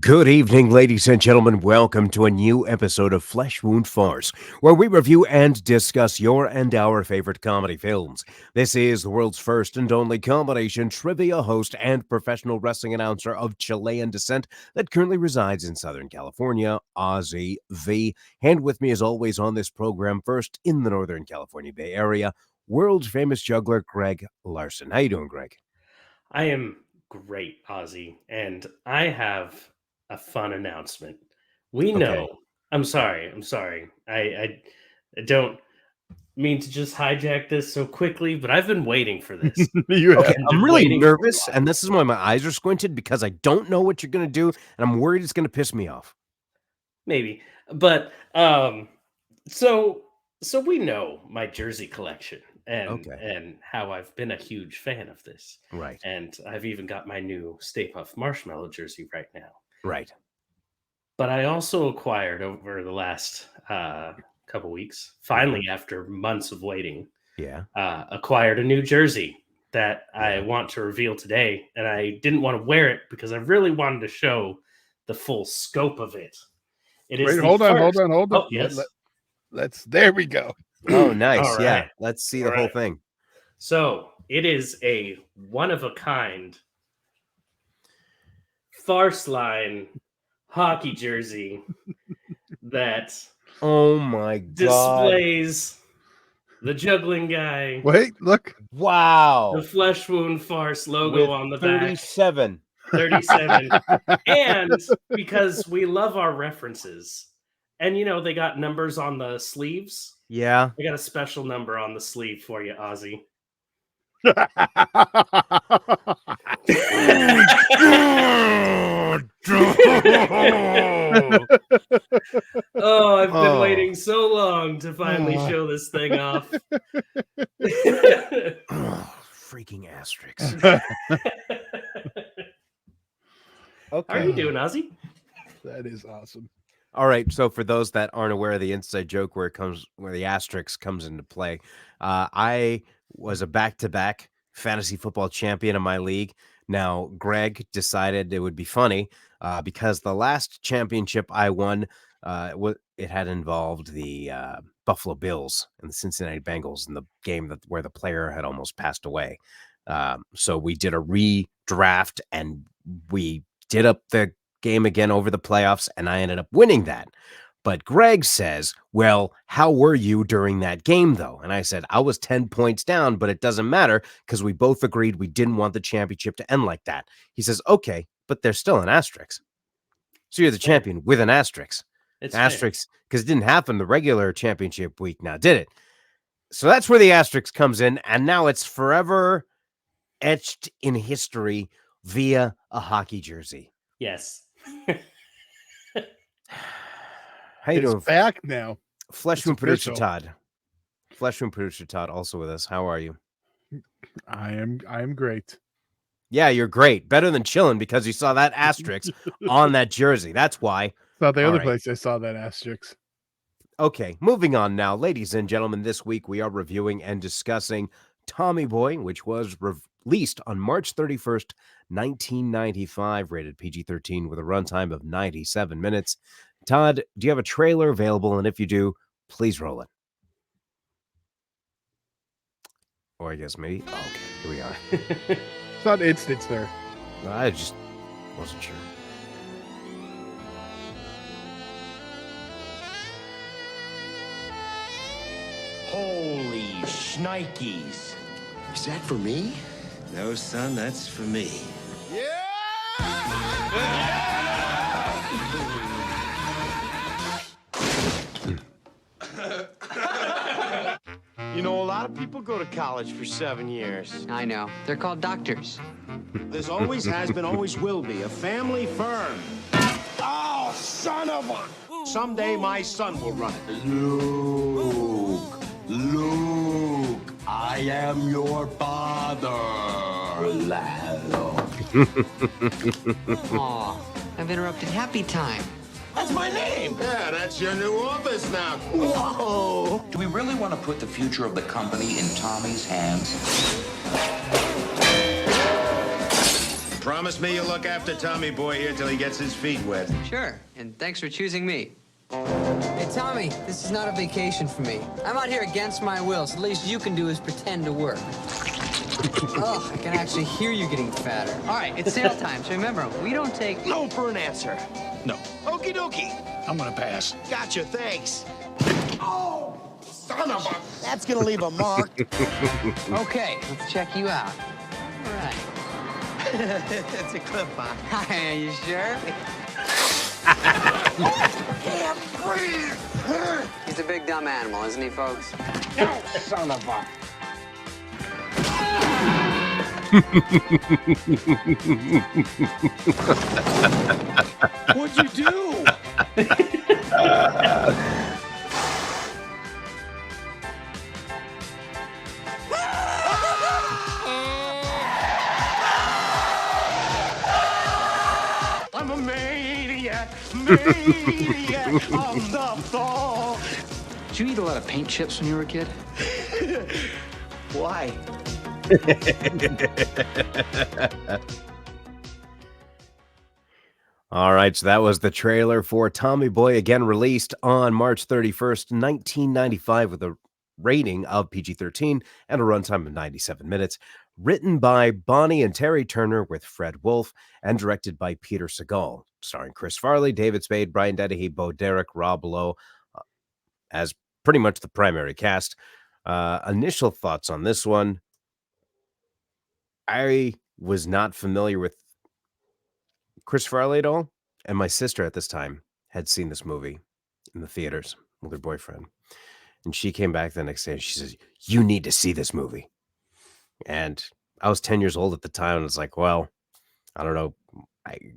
Good evening, ladies and gentlemen. Welcome to a new episode of Wound Farce, where we review and discuss your and our favorite comedy films. This is the world's first and only combination trivia host and professional wrestling announcer of Chilean descent that currently resides in Southern California, Ozzy V. And with me, as always, on this program, first in the Northern California Bay Area, world famous juggler Greg Larson. How you doing, Greg? I am great, Ozzy, and I have a fun announcement. We know. Okay. I'm sorry. I don't mean to just hijack this so quickly, but I've been waiting for this. Okay, I've I'm been really waiting for a nervous, while. and this is why my eyes are squinted because I don't know what you're gonna do, and I'm worried it's gonna piss me off. Maybe, but so we know my jersey collection and Okay. how I've been a huge fan of this, Right. and I've even got my new Stay Puft Marshmallow jersey right now. Right. But I also acquired over the last couple weeks, finally after months of waiting, Yeah. acquired a new jersey that I Yeah. want to reveal today. And I didn't want to wear it because I really wanted to show the full scope of it. It is Wait, the hold on. Oh, yes. Let's. There we go. Oh, nice. All Yeah. right. Let's see All the whole right. thing. So it is a one-of-a-kind farce line hockey jersey that Oh my god. displays the juggling guy, Wait, look. Wow. the Flesh Wound Farce logo With on the back, 37. 37. And because we love our references, and they got numbers on the sleeves. Yeah. I got a special number on the sleeve for you, Ozzy. Oh, I've been waiting so long to finally show this thing off. Freaking asterisks. How are you doing, Ozzy? That is awesome. All right, so for those that aren't aware of the inside joke where the asterisk comes into play, I was a back-to-back fantasy football champion in my league. Now, Greg decided it would be funny because the last championship I won, it had involved the Buffalo Bills and the Cincinnati Bengals in the game where the player had almost passed away. So we did a redraft and we did up the game again over the playoffs, and I ended up winning that. But Greg says, well, how were you during that game, though? And I said, I was 10 points down, but it doesn't matter because we both agreed we didn't want the championship to end like that. He says, okay, but there's still an asterisk. So you're the champion with an asterisk. It's asterisk because it didn't happen the regular championship week now, did it? So that's where the asterisk comes in, and now it's forever etched in history via a hockey jersey. Yes. How you doing? Back now. Fleshroom producer Todd. Fleshroom producer Todd also with us. How are you? I am great. Yeah, you're great. Better than chilling because you saw that asterisk on that jersey. That's why. It's not the other place I saw that asterisk. Okay, moving on now. Ladies and gentlemen, this week we are reviewing and discussing Tommy Boy, which was released on March 31st, 1995, rated PG-13 with a runtime of 97 minutes. Todd, do you have a trailer available? And if you do, please roll it. Or I guess maybe. Oh, okay, here we are. It's not instant, sir. I just wasn't sure. Holy shnikes. Is that for me? No, son, that's for me. You know, a lot of people go to college for 7 years. I know. They're called doctors. There's always has been, always will be, a family firm. Oh, son of a... Someday my son will run it. Luke, I am your father. Aw, I've interrupted happy time. That's my name. Yeah, that's your new office now. Whoa. Do we really want to put the future of the company in Tommy's hands? Promise me you'll look after Tommy boy here till he gets his feet wet. Sure, and thanks for choosing me. Hey, Tommy, this is not a vacation for me. I'm out here against my will, so the least you can do is pretend to work. Oh, I can actually hear you getting fatter. All right, it's sale time, so remember, we don't take No for an answer. No. Okie dokie. I'm gonna pass. Gotcha, thanks. Oh, son of a... That's gonna leave a mark. Okay, let's check you out. All right. It's a clip-on. Are you sure? Can't breathe. He's a big dumb animal, isn't he, folks? No, son of a... What'd you do? I'm a maniac on the floor. Did you eat a lot of paint chips when you were a kid? Why? All right, so that was the trailer for Tommy Boy, again released on March 31st, 1995, with a rating of PG-13 and a runtime of 97 minutes. Written by Bonnie and Terry Turner with Fred Wolf and directed by Peter Segal, starring Chris Farley, David Spade, Brian Dennehy, Bo Derek, Rob Lowe as pretty much the primary cast. Initial thoughts on this one. I was not familiar with Chris Farley at all, and my sister at this time had seen this movie in the theaters with her boyfriend, and she came back the next day and she says, "You need to see this movie." And I was 10 years old at the time, and it's like, well, I don't know.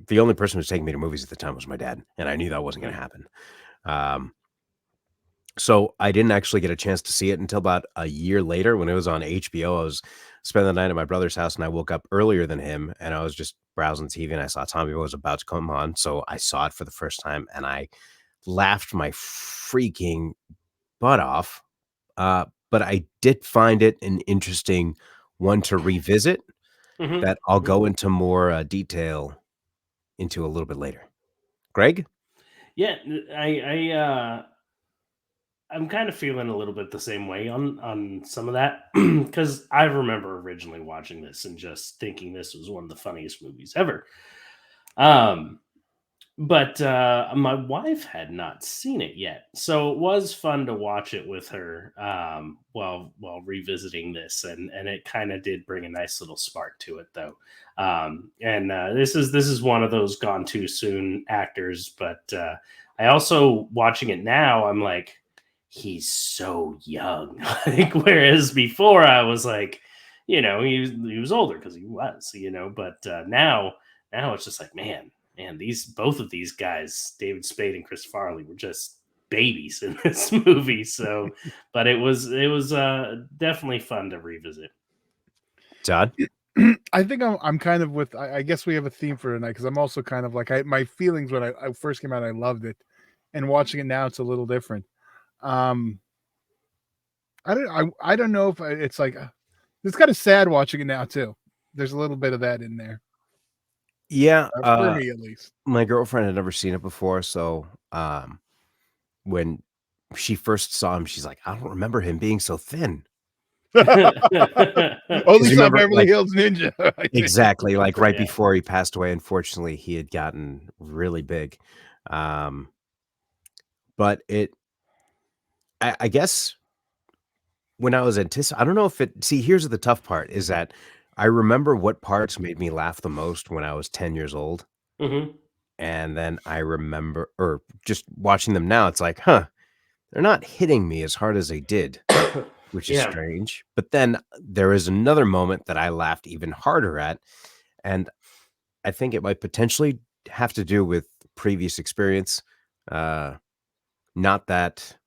The only person who was taking me to movies at the time was my dad, and I knew that wasn't going to happen. So I didn't actually get a chance to see it until about a year later when it was on HBO. I was spending the night at my brother's house, and I woke up earlier than him, and I was just browsing TV, and I saw Tommy Boy was about to come on. So I saw it for the first time, and I laughed my freaking butt off. But I did find it an interesting one to revisit that I'll go into more detail into a little bit later. Greg? Yeah, I'm kind of feeling a little bit the same way on some of that because I remember originally watching this and just thinking this was one of the funniest movies ever. But my wife had not seen it yet, so it was fun to watch it with her while revisiting this, and it kind of did bring a nice little spark to it, though. And this is one of those gone too soon actors, but I also watching it now, I'm like, he's so young. Like, whereas before I was like, he was older because he was, but now it's just like, man, both of these guys, David Spade and Chris Farley, were just babies in this movie. So, but it was definitely fun to revisit. Todd? I think I'm kind of with. I guess we have a theme for tonight because I'm also kind of like my feelings when I first came out. I loved it, and watching it now, it's a little different. I don't know if it's like it's kind of sad watching it now too. There's a little bit of that in there. Yeah, For me at least. my girlfriend had never seen it before, so when she first saw him, she's like, "I don't remember him being so thin." Only saw remember, Beverly like- Hills Ninja. I think. Exactly, like right Yeah. before he passed away. Unfortunately, he had gotten really big. But I guess when I was I don't know if here's the tough part is that I remember what parts made me laugh the most when I was 10 years old. Mm-hmm. And then I remember, or just watching them now, it's like, they're not hitting me as hard as they did, which is Yeah. strange. But then there is another moment that I laughed even harder at. And I think it might potentially have to do with previous experience. Not that,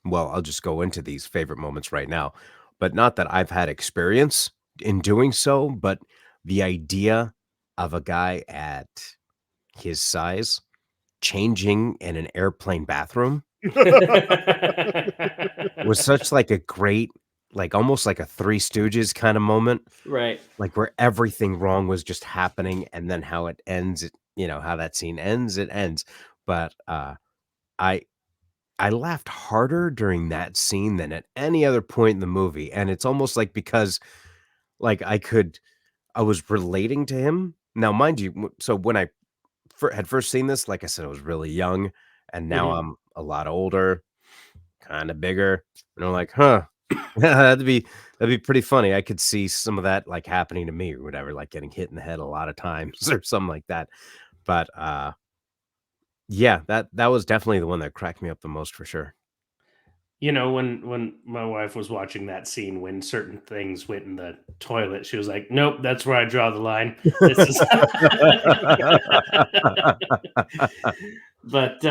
well, I'll just go into these favorite moments right now, but not that I've had experience in doing so, but the idea of a guy at his size changing in an airplane bathroom was such like a great like almost like a Three Stooges kind of moment, Right. like where everything wrong was just happening, and then how it ends. How that scene ends. It ends, but I I laughed harder during that scene than at any other point in the movie, and it's almost like because like I was relating to him. Now, mind you, so when I had first seen this, like I said, I was really young, and now Mhm. I'm a lot older, kind of bigger, and I'm like, huh, that'd be pretty funny. I could see some of that like happening to me or whatever, like getting hit in the head a lot of times or something like that. But yeah, that was definitely the one that cracked me up the most for sure. When my wife was watching that scene when certain things went in the toilet, she was like, "Nope, that's where I draw the line. This is." But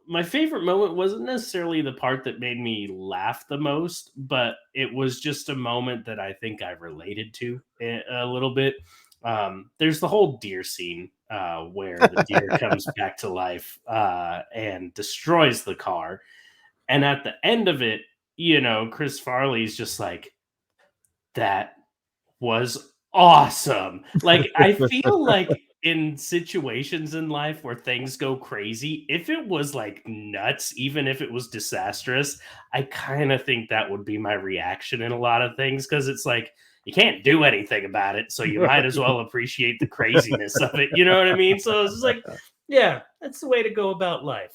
my favorite moment wasn't necessarily the part that made me laugh the most, but it was just a moment that I think I related to a little bit. There's the whole deer scene where the deer comes back to life and destroys the car, and at the end of it, Chris Farley's just like, that was awesome. Like, I feel like in situations in life where things go crazy, if it was like nuts, even if it was disastrous, I kind of think that would be my reaction in a lot of things because it's like you can't do anything about it. So you might as well appreciate the craziness of it. You know what I mean? So it's just like, yeah, that's the way to go about life.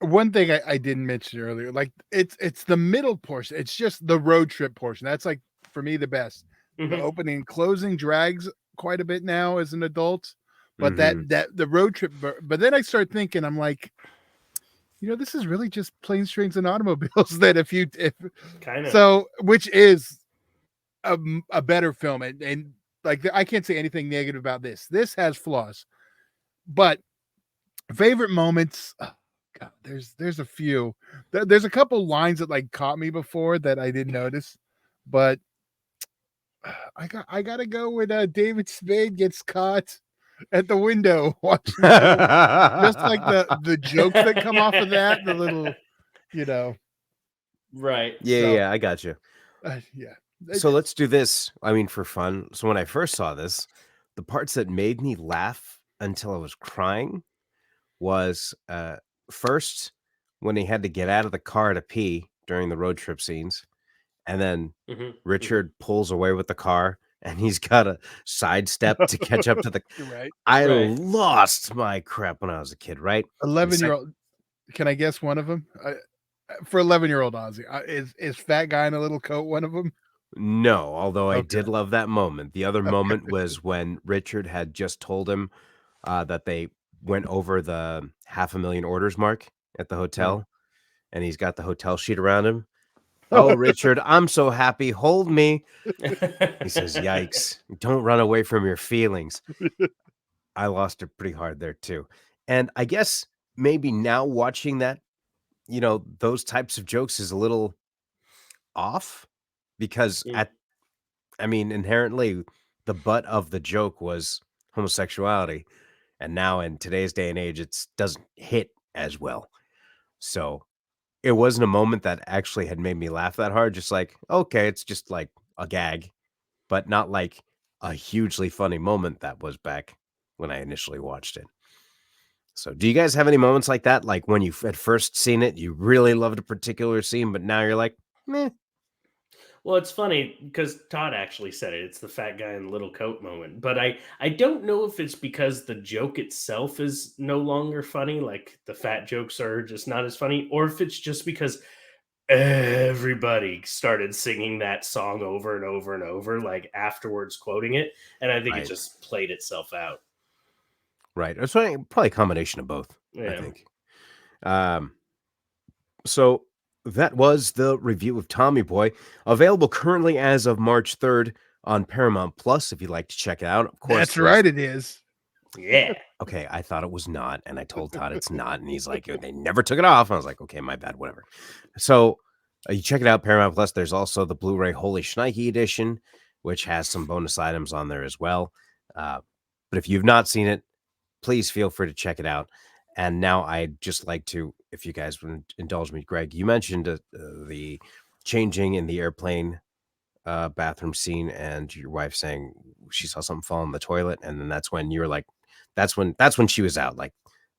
One thing I didn't mention earlier, like it's the middle portion. It's just the road trip portion. That's like for me the best. The Mhm. opening and closing drags quite a bit now as an adult, but that Mhm. that the road trip. But then I start thinking, I'm like, this is really just planes, trains, and automobiles. That if Kind of. so, which is a better film, and like I can't say anything negative about this. This has flaws, but favorite moments. Oh, God, there's a few. There's a couple lines that like caught me before that I didn't notice, but I gotta go when David Spade gets caught at the window watching someone. Just like the jokes that come off of that, the little, you know. Right. Yeah, So yeah, I got you. yeah, So let's do this. I mean, for fun. So when I first saw this, the parts that made me laugh until I was crying was first when he had to get out of the car to pee during the road trip scenes, and then Mhm, mhm. Richard pulls away with the car and he's got to sidestep to catch up to the. you're right. I Right. lost my crap when I was a kid, right? The 11-year sec- old. Can I guess one of them? For 11-year-old Ozzy, is fat guy in a little coat one of them? no, although I Okay. did love that moment. The other moment was when Richard had just told him that they went over the 500,000 orders mark at the Uh, hotel, and he's got the hotel sheet around him. "Oh, Richard, I'm so happy. Hold me." He says, "Yikes. Don't run away from your feelings." I lost it pretty hard there too. And I guess maybe now watching that, those types of jokes is a little off because Mm. inherently the butt of the joke was homosexuality. And now in today's day and age, it doesn't hit as well. So it wasn't a moment that actually had made me laugh that hard. Just like, okay, it's just like a gag, but not like a hugely funny moment that was back when I initially watched it. So do you guys have any moments like that? Like when you had first seen it, you really loved a particular scene, but now you're like, meh. Well, it's funny because Todd actually said it. It's the fat guy in the little coat moment. But I don't know if it's because the joke itself is no longer funny, like the fat jokes are just not as funny, or if it's just because everybody started singing that song over and over and over, like afterwards quoting it. And I think it Right. just played itself out. Right. It's probably a combination of both, I Yeah. think. Um, so that was the review of Tommy Boy, available currently as of March 3rd on Paramount Plus if you'd like to check it out. Of course, That's right, it is. Yeah. okay, I thought it was not, and I told Todd it's not, and he's like, they never took it off. I was like, okay, my bad, whatever. So you check it out, Paramount Plus. There's also the Blu-ray Holy Schnikey edition, which has some bonus items on there as well. But if you've not seen it, please feel free to check it out. And now I'd just like to, if you guys would indulge me, Greg, you mentioned the changing in the airplane bathroom scene and your wife saying she saw something fall in the toilet. And then that's when you were like, that's when she was out. Like,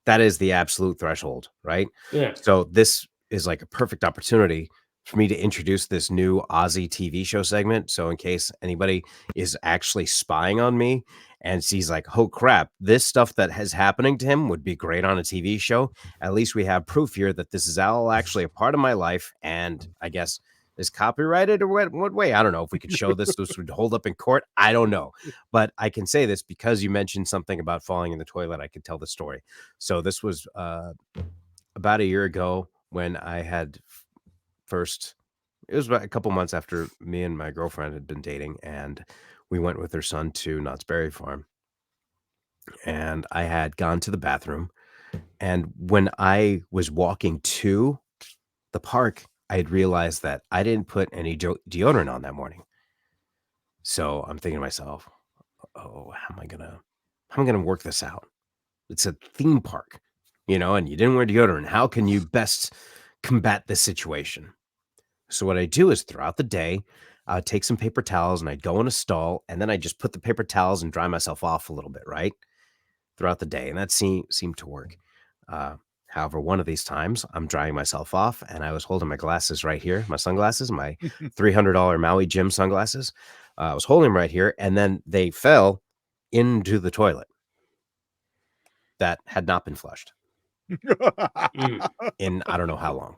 that is the absolute threshold, right? Yeah. So this is like a perfect opportunity for me to introduce this new Aussie TV show segment. So in case anybody is actually spying on me and sees like, oh crap, this stuff that is happening to him would be great on a TV show. At least we have proof here that this is all actually a part of my life. And I guess is copyrighted or what way? I don't know if we could show this. This would hold up in court. I don't know. But I can say this because you mentioned something about falling in the toilet. I could tell the story. So this was about a year ago when I had first, it was about a couple months after me and my girlfriend had been dating, and we went with her son to Knott's Berry Farm. And I had gone to the bathroom. And when I was walking to the park, I had realized that I didn't put any deodorant on that morning. So I'm thinking to myself, oh, how am I gonna work this out? It's a theme park, and you didn't wear deodorant. How can you best combat this situation? So what I do is throughout the day, I'd take some paper towels and I'd go in a stall, and then I just put the paper towels and dry myself off a little bit, right? Throughout the day. And that seemed to work. However, one of these times I'm drying myself off and I was holding my glasses right here, my sunglasses, my $300 Maui Jim sunglasses. I was holding them right here, and then they fell into the toilet that had not been flushed in I don't know how long.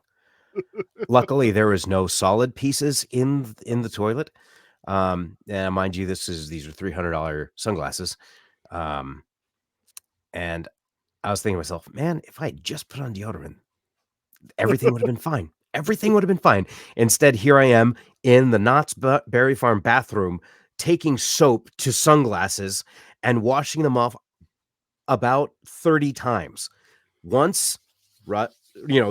Luckily, there was no solid pieces in the toilet. And mind you, these are $300 sunglasses. And I was thinking to myself, man, if I had just put on deodorant, everything would have been fine. Everything would have been fine. Instead, here I am in the Knott's Berry Farm bathroom, taking soap to sunglasses and washing them off about 30 times. Once,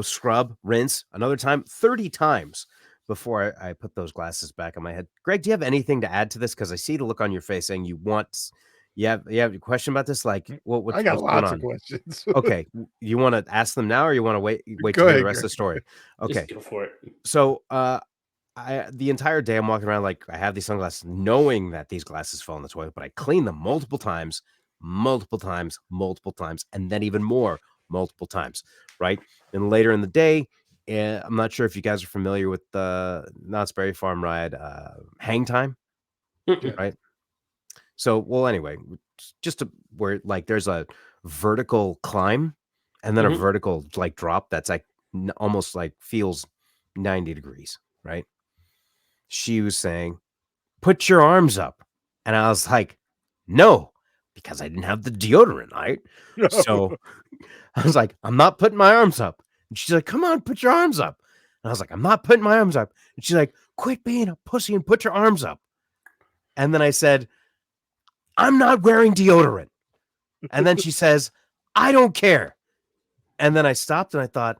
scrub, rinse, another time, 30 times before I put those glasses back on my head. Greg, do you have anything to add to this? Because I see the look on your face saying you have a question about this? Like, what's I got going lots on? of questions. Okay, you want to ask them now, or you want to wait Go to hear ahead, the rest of Greg. the story? Okay, Just go for it. so the entire day I'm walking around like I have these sunglasses, knowing that these glasses fell in the toilet, but I clean them multiple times, and then even more multiple times, right? And later in the day, I'm not sure if you guys are familiar with the Knott's Berry Farm ride, Hang Time, right? So, well, anyway, just where like there's a vertical climb and then a vertical like drop that's like almost like feels 90 degrees, right? She was saying, put your arms up. And I was like, no, because I didn't have the deodorant, right? So I was like, I'm not putting my arms up. And she's like, come on, put your arms up. And I was like, I'm not putting my arms up. And she's like, quit being a pussy and put your arms up. And then I said, I'm not wearing deodorant. And then she says, I don't care. And then I stopped and I thought,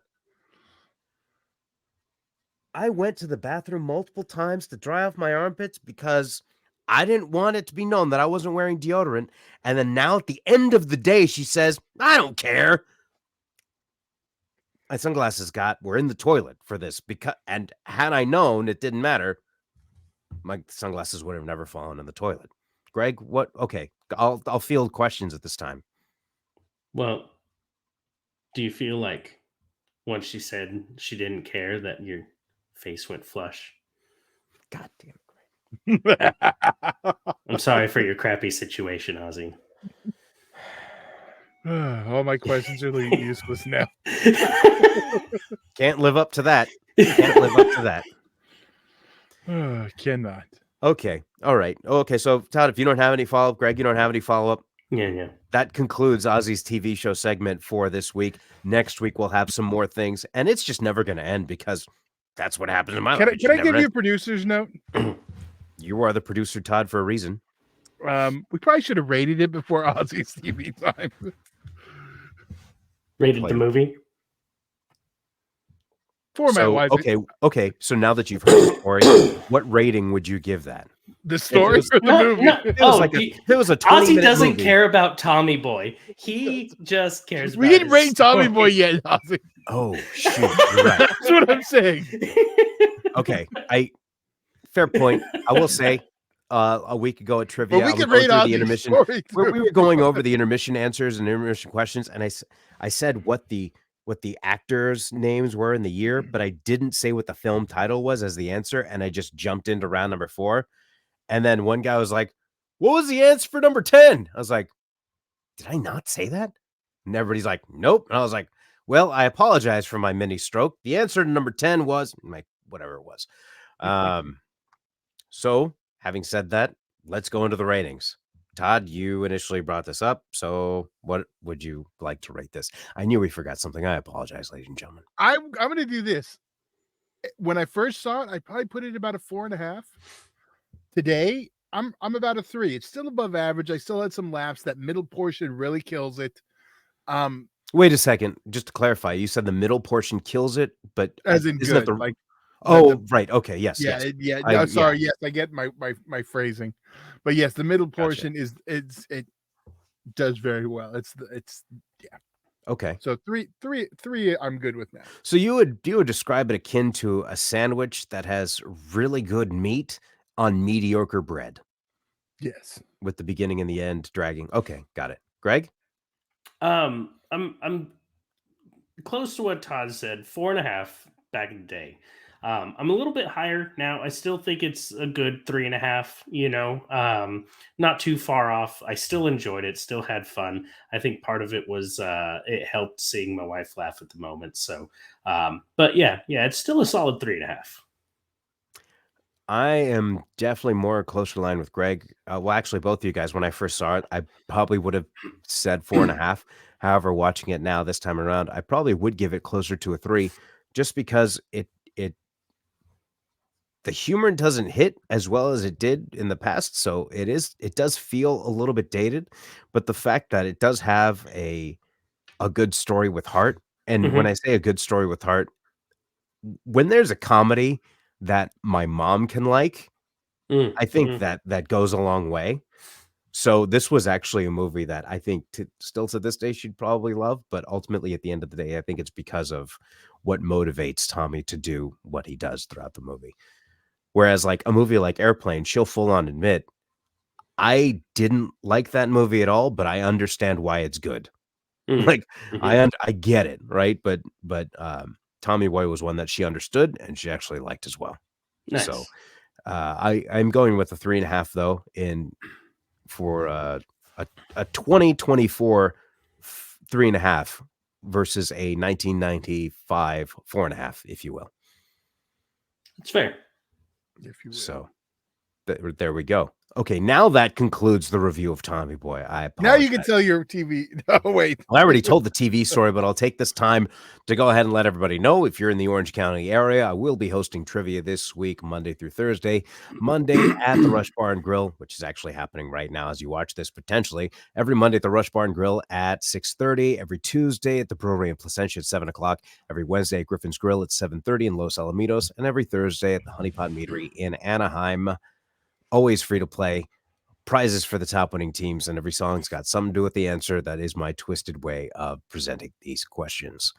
I went to the bathroom multiple times to dry off my armpits because I didn't want it to be known that I wasn't wearing deodorant. And then now at the end of the day, she says, I don't care. My sunglasses were in the toilet for this and had I known it didn't matter, my sunglasses would have never fallen in the toilet. Greg, what? Okay, I'll field questions at this time. Well, do you feel like once she said she didn't care that your face went flush? God damn it, Greg. I'm sorry for your crappy situation, Ozzy. All my questions are useless now. Can't live up to that. Can't live up to that. Cannot. Okay. All right. Okay. So, Todd, if you don't have any follow-up, Greg, you don't have any follow-up. Yeah. That concludes Ozzy's TV show segment for this week. Next week, we'll have some more things, and it's just never going to end because that's what happens in my life. Can I give you a producer's note? You are the producer, Todd, for a reason. We probably should have rated it before Ozzy's TV time. Rated the movie? Format-wise. Okay. So now that you've heard the story, what rating would you give that? The story was- or the movie? It was like it was a 20 Ozzy minute doesn't movie. care about Tommy Boy. He just cares We about didn't his rate Tommy story. Boy yet, Ozzy. Oh shoot, you're right. That's what I'm saying. Okay, fair point. I will say, a week ago at trivia, But we I was can going rate through the Ozzy's intermission. story Where too. we were going over the intermission answers and intermission questions, and I said what the actors' names were in the year, but I didn't say what the film title was as the answer, and I just jumped into round number 4. And then one guy was like, "What was the answer for number 10?" I was like, "Did I not say that?" And everybody's like, "Nope." And I was like, "Well, I apologize for my mini stroke. The answer to number 10 was my whatever it was." So having said that, let's go into the ratings. Todd, you initially brought this up, so what would you like to rate this? I knew we forgot something. I apologize, ladies and gentlemen. I'm going to do this. When I first saw it, I probably put it about a 4.5. Today, I'm about a 3. It's still above average. I still had some laughs. That middle portion really kills it. Wait a second, just to clarify, you said the middle portion kills it, but As in isn't it good, the like right? Okay, yes, yeah, yes. no, sorry, yes, I get my phrasing, but yes, the middle portion it does very well. It's Okay. so three. I'm good with now. So you would describe it akin to a sandwich that has really good meat on mediocre bread Yes, with the beginning and the end dragging. Okay, got it. Greg? I'm close to what Todd said, 4.5 back in the day. I'm a little bit higher now. I still think it's a good 3.5, not too far off. I still enjoyed it, still had fun. I think part of it was it helped seeing my wife laugh at the moment. So, but yeah, it's still a solid 3.5. I am definitely more closer line with Greg. Well, actually, both of you guys, when I first saw it, I probably would have said 4.5. However, watching it now this time around, I probably would give it closer to a 3, just because the humor doesn't hit as well as it did in the past. So it does feel a little bit dated, but the fact that it does have a good story with heart. And when I say a good story with heart, when there's a comedy that my mom can like, I think that goes a long way. So this was actually a movie that I think still to this day she'd probably love, but ultimately at the end of the day, I think it's because of what motivates Tommy to do what he does throughout the movie. Whereas like a movie like Airplane, she'll full on admit, I didn't like that movie at all, but I understand why it's good. Like I get it, right? But Tommy Boy was one that she understood and she actually liked as well. Nice. So I'm going with a 3.5 though for a 2024 3.5 versus a 1995 4.5, if you will. It's fair. If you will. So there we go. Okay, now that concludes the review of Tommy Boy. Now you can tell your TV. Oh wait, I already told the TV story, but I'll take this time to go ahead and let everybody know if you're in the Orange County area, I will be hosting trivia this week, Monday through Thursday. Monday at the Rush Bar and Grill, which is actually happening right now as you watch this potentially. Every Monday at the Rush Bar and Grill at 6:30. Every Tuesday at the Brewery in Placentia at 7 o'clock. Every Wednesday at Griffin's Grill at 7:30 in Los Alamitos. And every Thursday at the Honey Pot Meadery in Anaheim. Always free to play. Prizes for the top winning teams, and every song's got something to do with the answer. That is my twisted way of presenting these questions.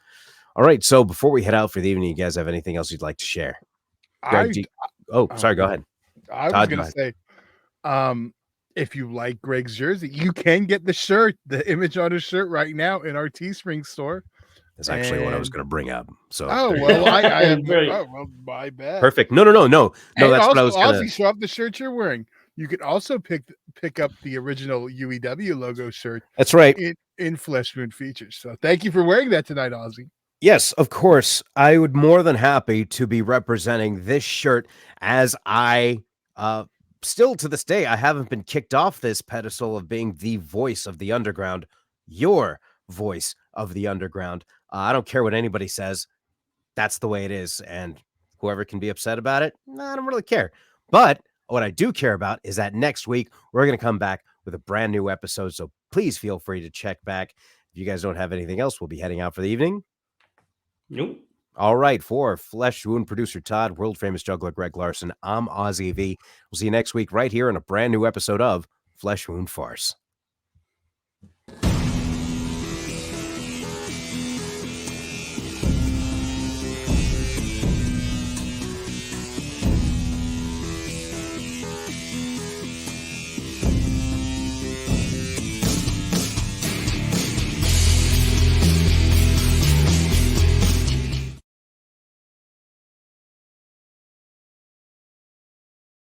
All right, so before we head out for the evening, you guys have anything else you'd like to share? Greg, sorry, go ahead. I was Todd, going go to say, if you like Greg's jersey, you can get the shirt, the image on his shirt right now in our Teespring store. That's actually what I was going to bring up. So, well, I have. My bad. Perfect. No. That's what I was going to show up the shirt you're wearing. You could also pick up the original UEW logo shirt. That's right. In Flesh Wound Features. So thank you for wearing that tonight, Ozzy. Yes, of course. I would more than happy to be representing this shirt, as I still to this day, I haven't been kicked off this pedestal of being the voice of the underground, your voice of the underground. I don't care what anybody says. That's the way it is. And whoever can be upset about it, I don't really care. But what I do care about is that next week, we're going to come back with a brand new episode. So please feel free to check back. If you guys don't have anything else, we'll be heading out for the evening. Nope. All right, for Flesh Wound producer Todd, world famous juggler Greg Larson, I'm Ozzy V. We'll see you next week right here in a brand new episode of Flesh Wound Farce.